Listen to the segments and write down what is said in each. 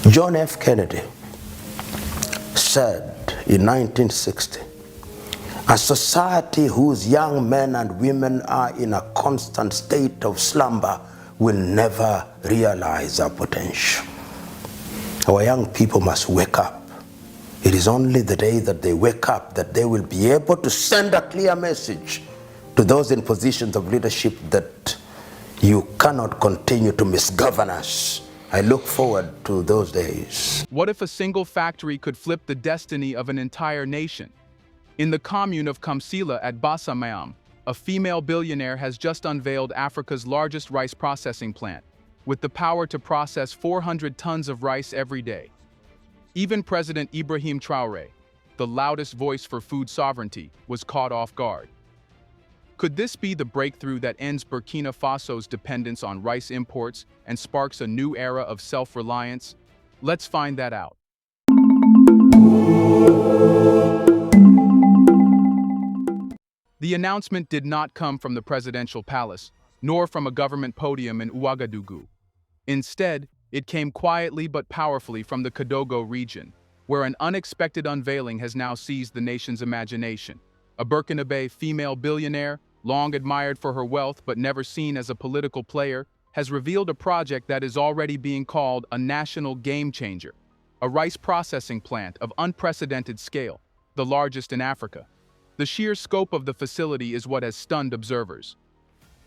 John F. Kennedy said in 1960, a society whose young men and women are in a constant state of slumber will never realize their potential. Our young people must wake up. It is only the day that they wake up that they will be able to send a clear message to those in positions of leadership that you cannot continue to misgovern us. I look forward to those days. What if a single factory could flip the destiny of an entire nation? In the commune of Kamsila at Bassa-Mayam, a female billionaire has just unveiled Africa's largest rice processing plant, with the power to process 400 tons of rice every day. Even President Ibrahim Traoré, the loudest voice for food sovereignty, was caught off guard. Could this be the breakthrough that ends Burkina Faso's dependence on rice imports and sparks a new era of self-reliance? Let's find that out. The announcement did not come from the presidential palace, nor from a government podium in Ouagadougou. Instead, it came quietly but powerfully from the Kadogo region, where an unexpected unveiling has now seized the nation's imagination. A Burkinabe female billionaire, long admired for her wealth but never seen as a political player, has revealed a project that is already being called a national game changer, a rice processing plant of unprecedented scale, the largest in Africa. The sheer scope of the facility is what has stunned observers.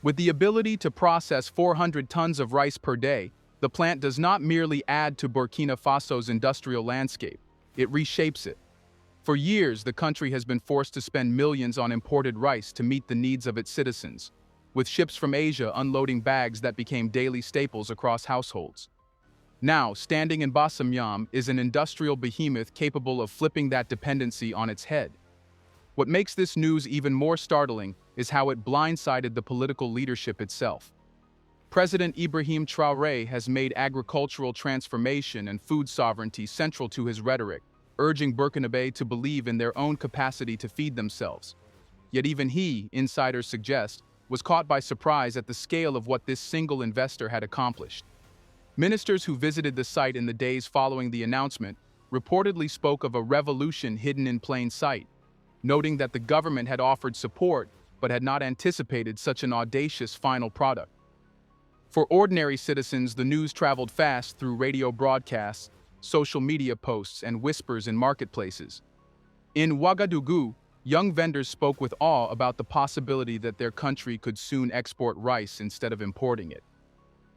With the ability to process 400 tons of rice per day, the plant does not merely add to Burkina Faso's industrial landscape, it reshapes it. For years, the country has been forced to spend millions on imported rice to meet the needs of its citizens, with ships from Asia unloading bags that became daily staples across households. Now, standing in Bassa-Mayam is an industrial behemoth capable of flipping that dependency on its head. What makes this news even more startling is how it blindsided the political leadership itself. President Ibrahim Traoré has made agricultural transformation and food sovereignty central to his rhetoric, urging Burkinabe to believe in their own capacity to feed themselves. Yet even he, insiders suggest, was caught by surprise at the scale of what this single investor had accomplished. Ministers who visited the site in the days following the announcement reportedly spoke of a revolution hidden in plain sight, noting that the government had offered support but had not anticipated such an audacious final product. For ordinary citizens, the news traveled fast through radio broadcasts, social media posts, and whispers in marketplaces. In Ouagadougou, young vendors spoke with awe about the possibility that their country could soon export rice instead of importing it.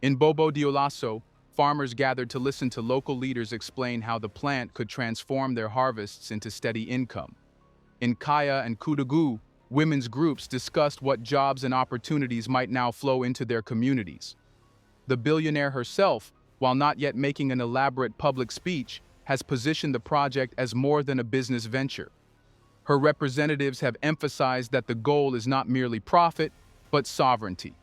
In Bobo Dioulasso, farmers gathered to listen to local leaders explain how the plant could transform their harvests into steady income. In Kaya and Koudougou, women's groups discussed what jobs and opportunities might now flow into their communities. The billionaire herself, while not yet making an elaborate public speech, has positioned the project as more than a business venture. Her representatives have emphasized that the goal is not merely profit, but sovereignty,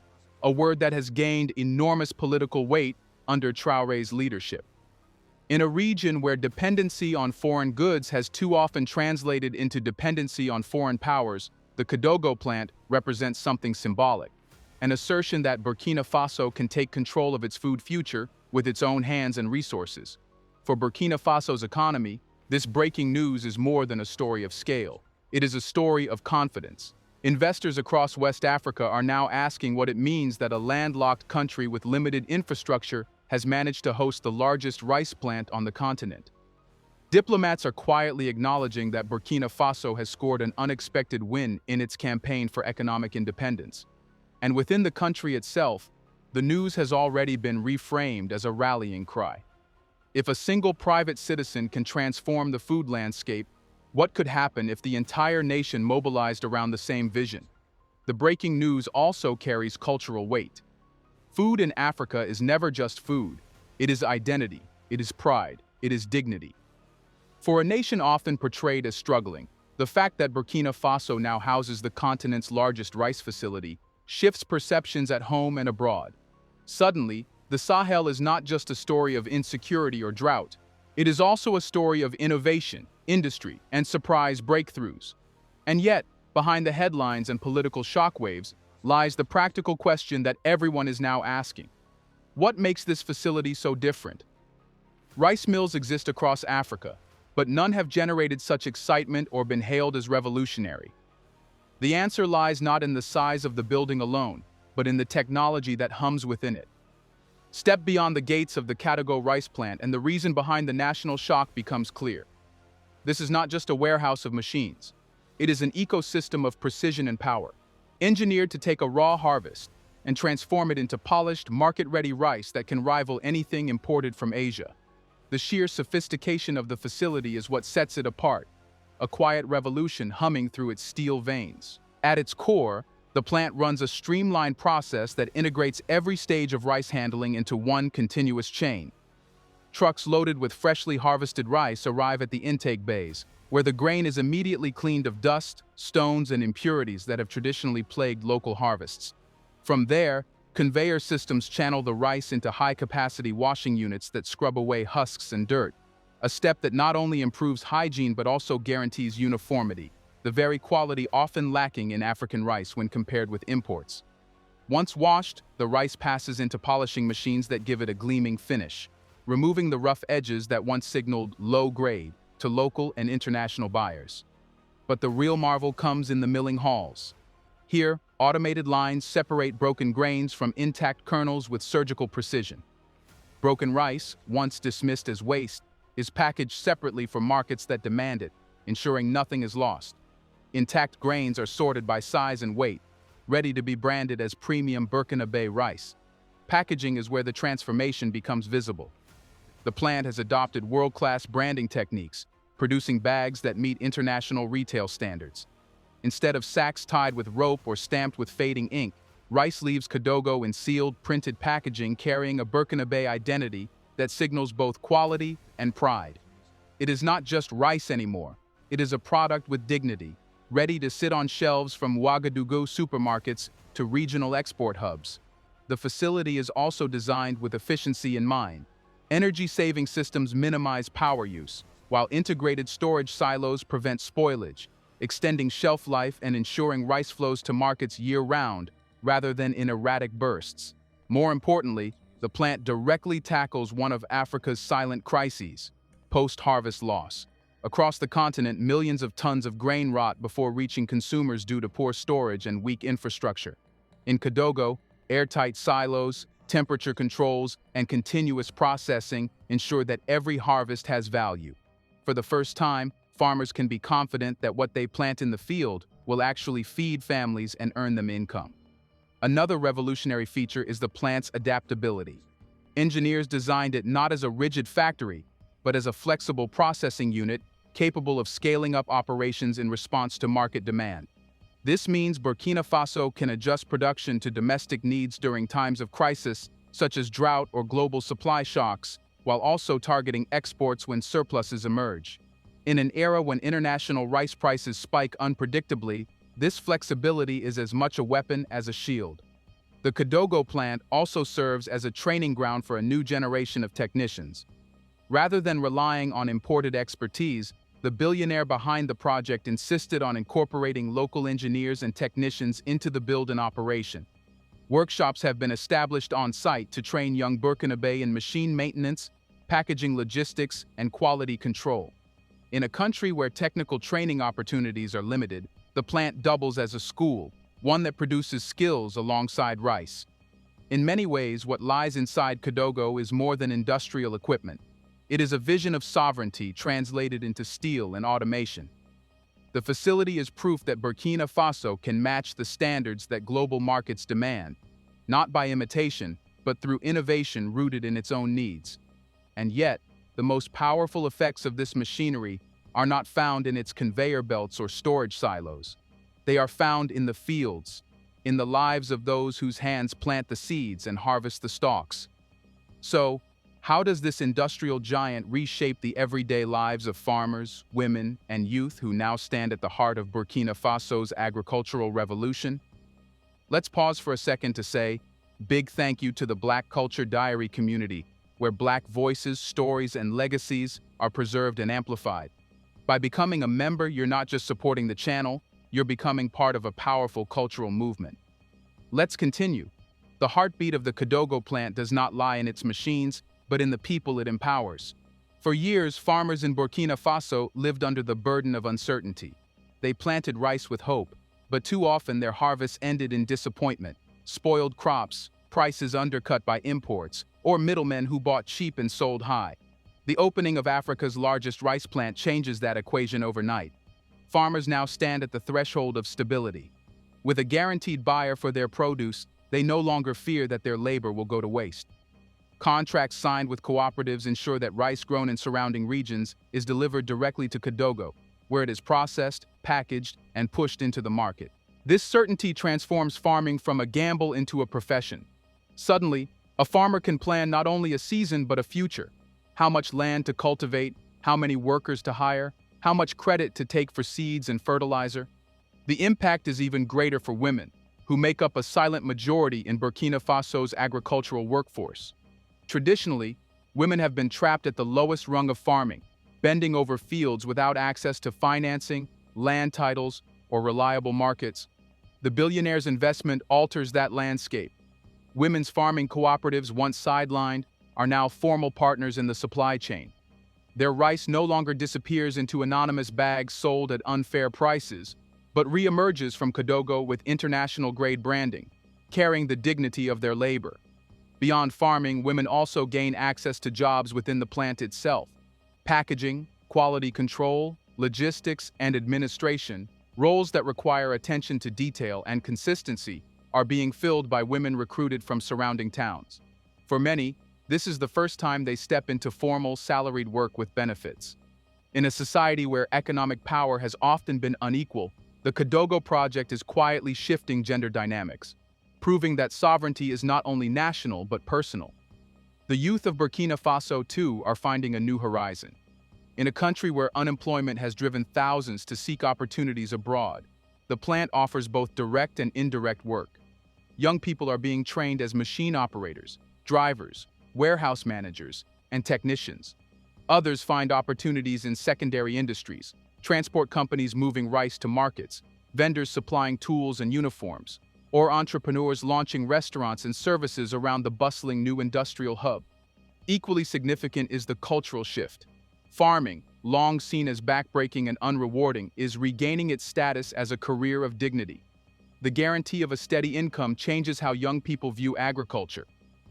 a word that has gained enormous political weight under Traoré's leadership. In a region where dependency on foreign goods has too often translated into dependency on foreign powers, the Kadogo plant represents something symbolic, an assertion that Burkina Faso can take control of its food future with its own hands and resources. For Burkina Faso's economy, this breaking news is more than a story of scale. It is a story of confidence. Investors across West Africa are now asking what it means that a landlocked country with limited infrastructure has managed to host the largest rice plant on the continent. Diplomats are quietly acknowledging that Burkina Faso has scored an unexpected win in its campaign for economic independence. And within the country itself, the news has already been reframed as a rallying cry. If a single private citizen can transform the food landscape, what could happen if the entire nation mobilized around the same vision? The breaking news also carries cultural weight. Food in Africa is never just food. It is identity, it is pride, it is dignity. For a nation often portrayed as struggling, the fact that Burkina Faso now houses the continent's largest rice facility shifts perceptions at home and abroad. Suddenly, the Sahel is not just a story of insecurity or drought. It is also a story of innovation, industry, and surprise breakthroughs. And yet, behind the headlines and political shockwaves, lies the practical question that everyone is now asking. What makes this facility so different? Rice mills exist across Africa, but none have generated such excitement or been hailed as revolutionary. The answer lies not in the size of the building alone, but in the technology that hums within it. Step beyond the gates of the Katogo rice plant and the reason behind the national shock becomes clear. This is not just a warehouse of machines. It is an ecosystem of precision and power, engineered to take a raw harvest and transform it into polished, market-ready rice that can rival anything imported from Asia. The sheer sophistication of the facility is what sets it apart, a quiet revolution humming through its steel veins. At its core, the plant runs a streamlined process that integrates every stage of rice handling into one continuous chain. Trucks loaded with freshly harvested rice arrive at the intake bays, where the grain is immediately cleaned of dust, stones, and impurities that have traditionally plagued local harvests. From there, conveyor systems channel the rice into high-capacity washing units that scrub away husks and dirt, a step that not only improves hygiene but also guarantees uniformity, the very quality often lacking in African rice when compared with imports. Once washed, the rice passes into polishing machines that give it a gleaming finish, removing the rough edges that once signaled low grade to local and international buyers. But the real marvel comes in the milling halls. Here, automated lines separate broken grains from intact kernels with surgical precision. Broken rice, once dismissed as waste, is packaged separately for markets that demand it, ensuring nothing is lost. Intact grains are sorted by size and weight, ready to be branded as premium Burkina Faso rice. Packaging is where the transformation becomes visible. The plant has adopted world-class branding techniques, producing bags that meet international retail standards. Instead of sacks tied with rope or stamped with fading ink, rice leaves Katogo in sealed, printed packaging carrying a Burkina Faso identity that signals both quality and pride. It is not just rice anymore. It is a product with dignity, ready to sit on shelves from Ouagadougou supermarkets to regional export hubs. The facility is also designed with efficiency in mind. Energy-saving systems minimize power use, while integrated storage silos prevent spoilage, extending shelf life and ensuring rice flows to markets year-round rather than in erratic bursts. More importantly, the plant directly tackles one of Africa's silent crises: post-harvest loss. Across the continent, millions of tons of grain rot before reaching consumers due to poor storage and weak infrastructure. In Katogo, airtight silos, temperature controls, and continuous processing ensure that every harvest has value. For the first time, farmers can be confident that what they plant in the field will actually feed families and earn them income. Another revolutionary feature is the plant's adaptability. Engineers designed it not as a rigid factory, but as a flexible processing unit capable of scaling up operations in response to market demand. This means Burkina Faso can adjust production to domestic needs during times of crisis, such as drought or global supply shocks, while also targeting exports when surpluses emerge. In an era when international rice prices spike unpredictably, this flexibility is as much a weapon as a shield. The Katogo plant also serves as a training ground for a new generation of technicians. Rather than relying on imported expertise, the billionaire behind the project insisted on incorporating local engineers and technicians into the build and operation. Workshops have been established on site to train young Burkina Faso in machine maintenance, packaging logistics, and quality control. In a country where technical training opportunities are limited, the plant doubles as a school, one that produces skills alongside rice. In many ways, what lies inside Katogo is more than industrial equipment. It is a vision of sovereignty translated into steel and automation. The facility is proof that Burkina Faso can match the standards that global markets demand, not by imitation, but through innovation rooted in its own needs. And yet, the most powerful effects of this machinery are not found in its conveyor belts or storage silos. They are found in the fields, in the lives of those whose hands plant the seeds and harvest the stalks. So, how does this industrial giant reshape the everyday lives of farmers, women, and youth who now stand at the heart of Burkina Faso's agricultural revolution? Let's pause for a second to say, big thank you to the Black Culture Diary community, where Black voices, stories, and legacies are preserved and amplified. By becoming a member, you're not just supporting the channel, you're becoming part of a powerful cultural movement. Let's continue. The heartbeat of the Katogo plant does not lie in its machines, but in the people it empowers. For years, farmers in Burkina Faso lived under the burden of uncertainty. They planted rice with hope, but too often their harvests ended in disappointment, spoiled crops, prices undercut by imports, or middlemen who bought cheap and sold high. The opening of Africa's largest rice plant changes that equation overnight. Farmers now stand at the threshold of stability. With a guaranteed buyer for their produce, they no longer fear that their labor will go to waste. Contracts signed with cooperatives ensure that rice grown in surrounding regions is delivered directly to Kidogo, where it is processed, packaged, and pushed into the market. This certainty transforms farming from a gamble into a profession. Suddenly, a farmer can plan not only a season but a future. How much land to cultivate, how many workers to hire, how much credit to take for seeds and fertilizer. The impact is even greater for women, who make up a silent majority in Burkina Faso's agricultural workforce. Traditionally, women have been trapped at the lowest rung of farming, bending over fields without access to financing, land titles, or reliable markets. The Billionaire's investment alters that landscape. Women's farming cooperatives, once sidelined, are now formal partners in the supply chain. Their rice no longer disappears into anonymous bags sold at unfair prices, but re-emerges from Kidogo with international-grade branding, carrying the dignity of their labor. Beyond farming, women also gain access to jobs within the plant itself. Packaging, quality control, logistics, and administration, roles that require attention to detail and consistency, are being filled by women recruited from surrounding towns. For many, this is the first time they step into formal, salaried work with benefits. In a society where economic power has often been unequal, the Kidogo project is quietly shifting gender dynamics, proving that sovereignty is not only national but personal. The youth of Burkina Faso, too, are finding a new horizon. In a country where unemployment has driven thousands to seek opportunities abroad, the plant offers both direct and indirect work. Young people are being trained as machine operators, drivers, warehouse managers, and technicians. Others find opportunities in secondary industries, transport companies moving rice to markets, vendors supplying tools and uniforms, or entrepreneurs launching restaurants and services around the bustling new industrial hub. Equally significant is the cultural shift. Farming, long seen as backbreaking and unrewarding, is regaining its status as a career of dignity. The guarantee of a steady income changes how young people view agriculture.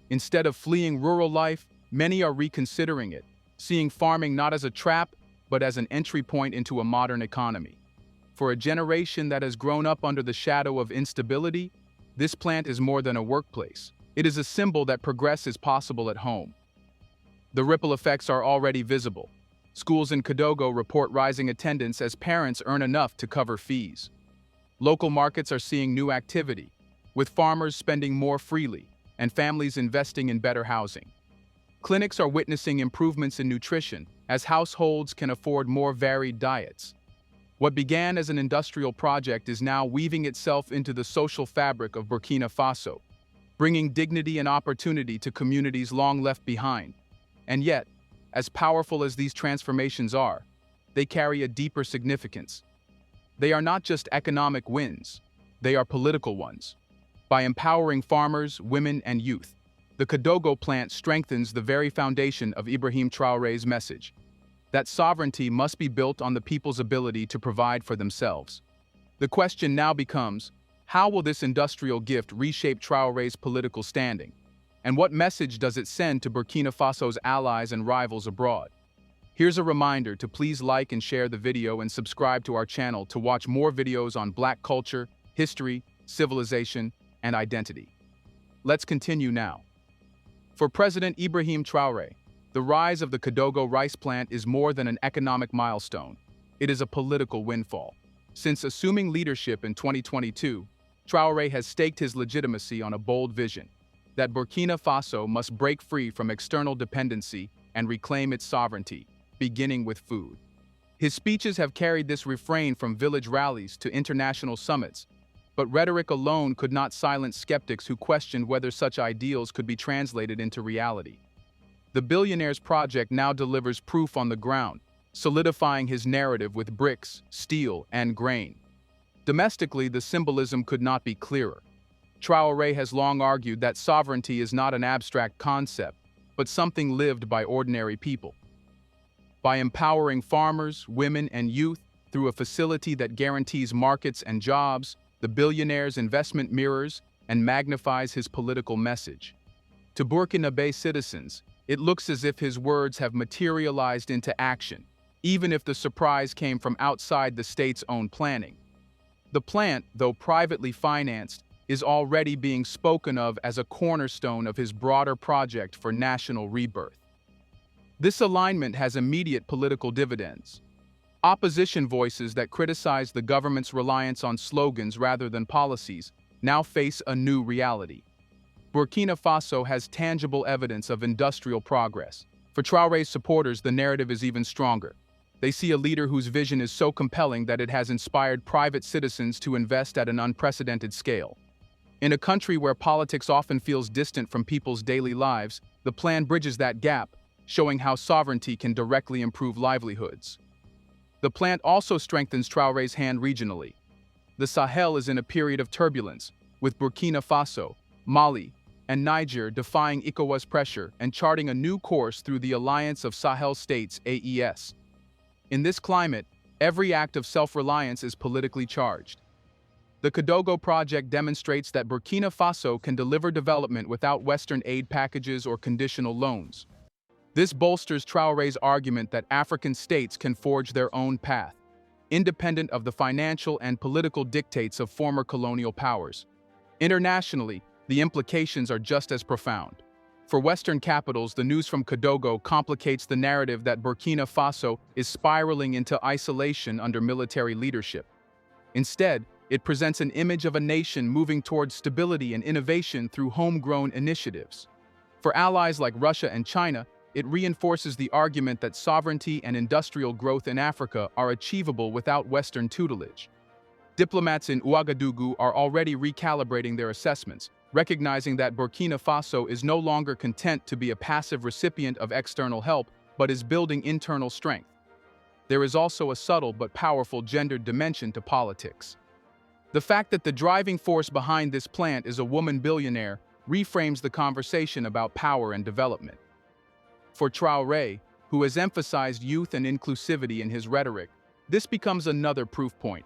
Instead of fleeing rural life, many are reconsidering it, seeing farming not as a trap, but as an entry point into a modern economy. For a generation that has grown up under the shadow of instability, this plant is more than a workplace. It is a symbol that progress is possible at home. The ripple effects are already visible. Schools in Kidogo report rising attendance as parents earn enough to cover fees. Local markets are seeing new activity, with farmers spending more freely and families investing in better housing. Clinics are witnessing improvements in nutrition as households can afford more varied diets. What began as an industrial project is now weaving itself into the social fabric of Burkina Faso, bringing dignity and opportunity to communities long left behind. And yet, as powerful as these transformations are, they carry a deeper significance. They are not just economic wins, they are political ones. By empowering farmers, women, and youth, the Kidogo plant strengthens the very foundation of Ibrahim Traoré's message, that sovereignty must be built on the people's ability to provide for themselves. The question now becomes, how will this industrial gift reshape Traoré's political standing? And what message does it send to Burkina Faso's allies and rivals abroad? Here's a reminder to please like and share the video and subscribe to our channel to watch more videos on Black culture, history, civilization, and identity. Let's continue now. For President Ibrahim Traoré, the rise of the Kidogo rice plant is more than an economic milestone. It is a political windfall. Since assuming leadership in 2022, Traoré has staked his legitimacy on a bold vision, that Burkina Faso must break free from external dependency and reclaim its sovereignty, beginning with food. His speeches have carried this refrain from village rallies to international summits, but rhetoric alone could not silence skeptics who questioned whether such ideals could be translated into reality. The Billionaire's project now delivers proof on the ground, solidifying his narrative with bricks, steel, and grain. Domestically, the symbolism could not be clearer. Traoré has long argued that sovereignty is not an abstract concept, but something lived by ordinary people. by empowering farmers, women, and youth through a facility that guarantees markets and jobs. The billionaire's investment mirrors and magnifies his political message. To Burkina Faso citizens, it looks as if his words have materialized into action, even if the surprise came from outside the state's own planning. The plant, though privately financed, is already being spoken of as a cornerstone of his broader project for national rebirth. This alignment has immediate political dividends. Opposition voices that criticize the government's reliance on slogans rather than policies now face a new reality. Burkina Faso has tangible evidence of industrial progress. For Traoré's supporters, the narrative is even stronger. They see a leader whose vision is so compelling that it has inspired private citizens to invest at an unprecedented scale. In a country where politics often feels distant from people's daily lives, the plan bridges that gap, showing how sovereignty can directly improve livelihoods. The plant also strengthens Traoré's hand regionally. The Sahel is in a period of turbulence, with Burkina Faso, Mali, and Niger defying ECOWAS pressure and charting a new course through the Alliance of Sahel States (AES). In this climate, every act of self-reliance is politically charged. The Kadogo project demonstrates that Burkina Faso can deliver development without Western aid packages or conditional loans. This bolsters Traoré's argument that African states can forge their own path, independent of the financial and political dictates of former colonial powers. Internationally, the implications are just as profound. For Western capitals, the news from Kadogo complicates the narrative that Burkina Faso is spiraling into isolation under military leadership. Instead, it presents an image of a nation moving towards stability and innovation through homegrown initiatives. For allies like Russia and China, it reinforces the argument that sovereignty and industrial growth in Africa are achievable without Western tutelage. Diplomats in Ouagadougou are already recalibrating their assessments, recognizing that Burkina Faso is no longer content to be a passive recipient of external help, but is building internal strength. There is also a subtle but powerful gendered dimension to politics. The fact that the driving force behind this plant is a woman billionaire reframes the conversation about power and development. For Traoré, who has emphasized youth and inclusivity in his rhetoric, this becomes another proof point.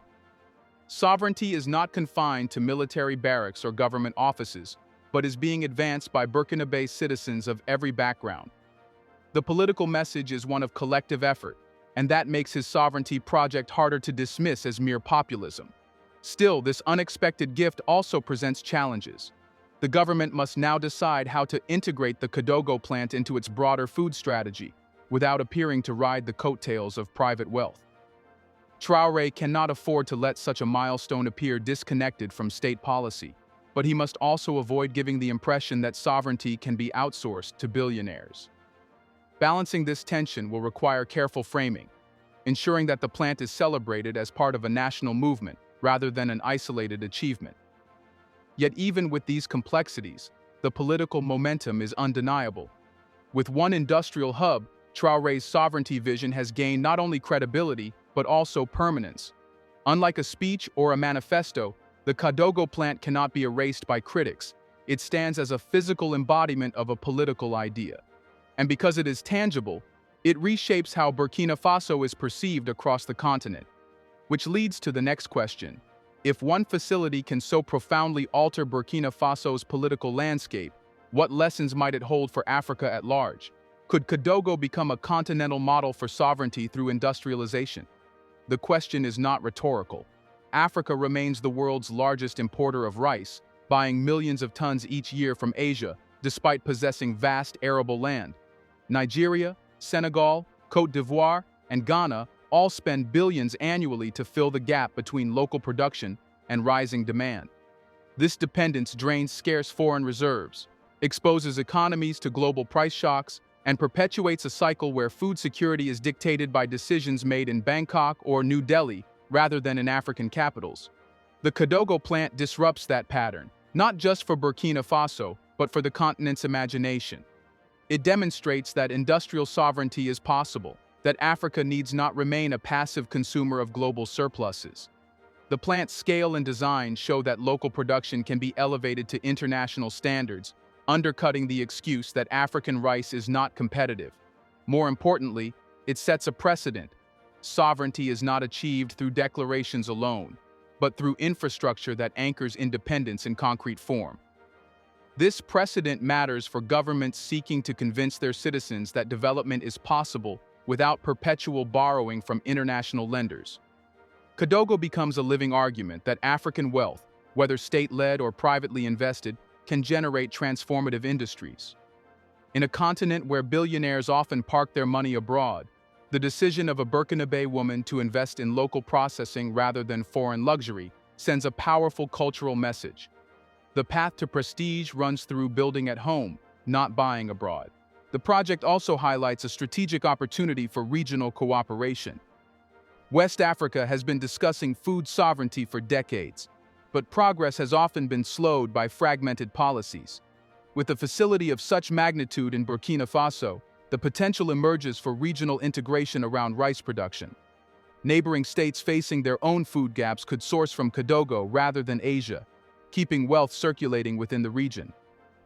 Sovereignty is not confined to military barracks or government offices, but is being advanced by Burkina Faso citizens of every background. The political message is one of collective effort, and that makes his sovereignty project harder to dismiss as mere populism. Still, this unexpected gift also presents challenges. The government must now decide how to integrate the Kadogo plant into its broader food strategy, without appearing to ride the coattails of private wealth. Traoré cannot afford to let such a milestone appear disconnected from state policy, but he must also avoid giving the impression that sovereignty can be outsourced to billionaires. Balancing this tension will require careful framing, ensuring that the plant is celebrated as part of a national movement rather than an isolated achievement. Yet even with these complexities, the political momentum is undeniable. With one industrial hub, Traoré's sovereignty vision has gained not only credibility, but also permanence. Unlike a speech or a manifesto, the Kadogo plant cannot be erased by critics. It stands as a physical embodiment of a political idea. And because it is tangible, it reshapes how Burkina Faso is perceived across the continent. Which leads to the next question. If one facility can so profoundly alter Burkina Faso's political landscape, what lessons might it hold for Africa at large? Could Kadogo become a continental model for sovereignty through industrialization? The question is not rhetorical. Africa remains the world's largest importer of rice, buying millions of tons each year from Asia, despite possessing vast arable land. Nigeria, Senegal, Côte d'Ivoire, and Ghana all spend billions annually to fill the gap between local production and rising demand. This dependence drains scarce foreign reserves, exposes economies to global price shocks, and perpetuates a cycle where food security is dictated by decisions made in Bangkok or New Delhi rather than in African capitals. The Kadogo plant disrupts that pattern, not just for Burkina Faso, but for the continent's imagination. It demonstrates that industrial sovereignty is possible, that Africa needs not remain a passive consumer of global surpluses. The plant's scale and design show that local production can be elevated to international standards, undercutting the excuse that African rice is not competitive. More importantly, It sets a precedent. Sovereignty is not achieved through declarations alone, but through infrastructure that anchors independence in concrete form. This precedent matters for governments seeking to convince their citizens that development is possible without perpetual borrowing from international lenders. Kidogo becomes a living argument that African wealth, whether state-led or privately invested, can generate transformative industries. In a continent where billionaires often park their money abroad, the decision of a Burkina Faso woman to invest in local processing rather than foreign luxury sends a powerful cultural message. The path to prestige runs through building at home, not buying abroad. The project also highlights a strategic opportunity for regional cooperation. West Africa has been discussing food sovereignty for decades, but progress has often been slowed by fragmented policies. With a facility of such magnitude in Burkina Faso, the potential emerges for regional integration around rice production. Neighboring states facing their own food gaps could source from Kidogo rather than Asia, keeping wealth circulating within the region.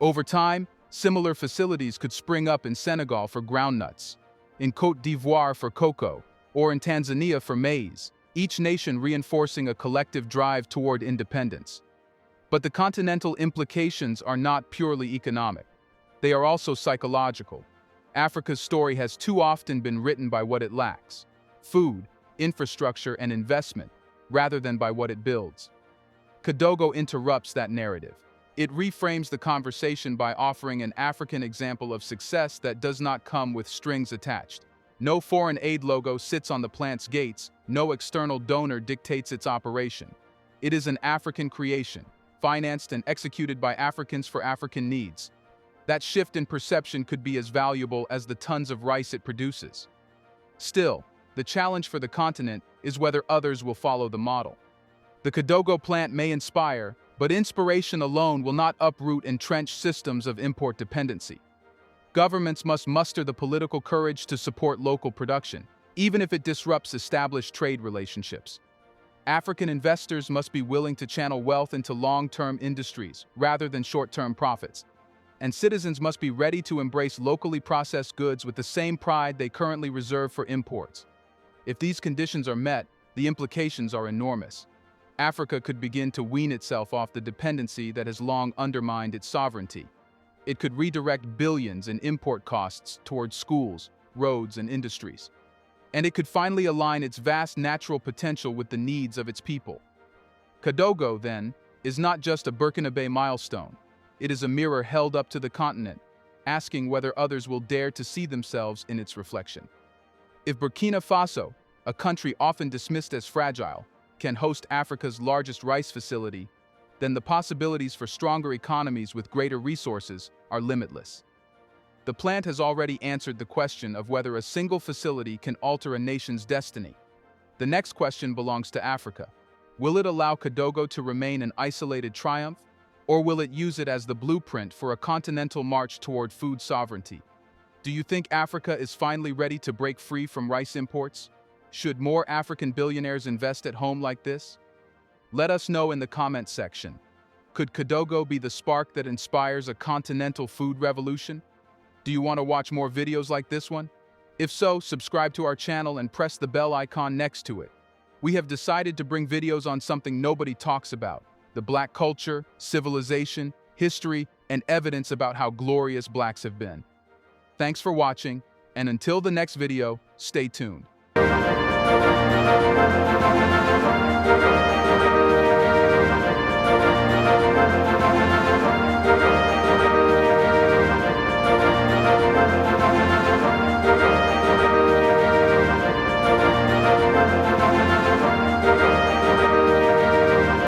Over time, similar facilities could spring up in Senegal for groundnuts, in Côte d'Ivoire for cocoa, or in Tanzania for maize, each nation reinforcing a collective drive toward independence. But the continental implications are not purely economic. They are also psychological. Africa's story has too often been written by what it lacks: food, infrastructure, and investment, rather than by what it builds. Kidogo interrupts that narrative. It reframes the conversation by offering an African example of success that does not come with strings attached. No foreign aid logo sits on the plant's gates, no external donor dictates its operation. It is an African creation, financed and executed by Africans for African needs. That shift in perception could be as valuable as the tons of rice it produces. Still, the challenge for the continent is whether others will follow the model. The Kidogo plant may inspire, but inspiration alone will not uproot entrenched systems of import dependency. Governments must muster the political courage to support local production, even if it disrupts established trade relationships. African investors must be willing to channel wealth into long-term industries rather than short-term profits. And citizens must be ready to embrace locally processed goods with the same pride they currently reserve for imports. If these conditions are met, the implications are enormous. Africa could begin to wean itself off the dependency that has long undermined its sovereignty. It could redirect billions in import costs towards schools, roads, and industries. And it could finally align its vast natural potential with the needs of its people. Kidogo, then, is not just a Burkina Faso milestone. It is a mirror held up to the continent, asking whether others will dare to see themselves in its reflection. If Burkina Faso, a country often dismissed as fragile, can host Africa's largest rice facility, then the possibilities for stronger economies with greater resources are limitless. The plant has already answered the question of whether a single facility can alter a nation's destiny. The next question belongs to Africa. Will it allow Kidogo to remain an isolated triumph, or will it use it as the blueprint for a continental march toward food sovereignty? Do you think Africa is finally ready to break free from rice imports? Should more African billionaires invest at home like this? Let us know in the comments section. Could Kidogo be the spark that inspires a continental food revolution? Do you want to watch more videos like this one? If so, subscribe to our channel and press the bell icon next to it. We have decided to bring videos on something nobody talks about: the Black culture, civilization, history, and evidence about how glorious Blacks have been. Thanks for watching, and until the next video, stay tuned.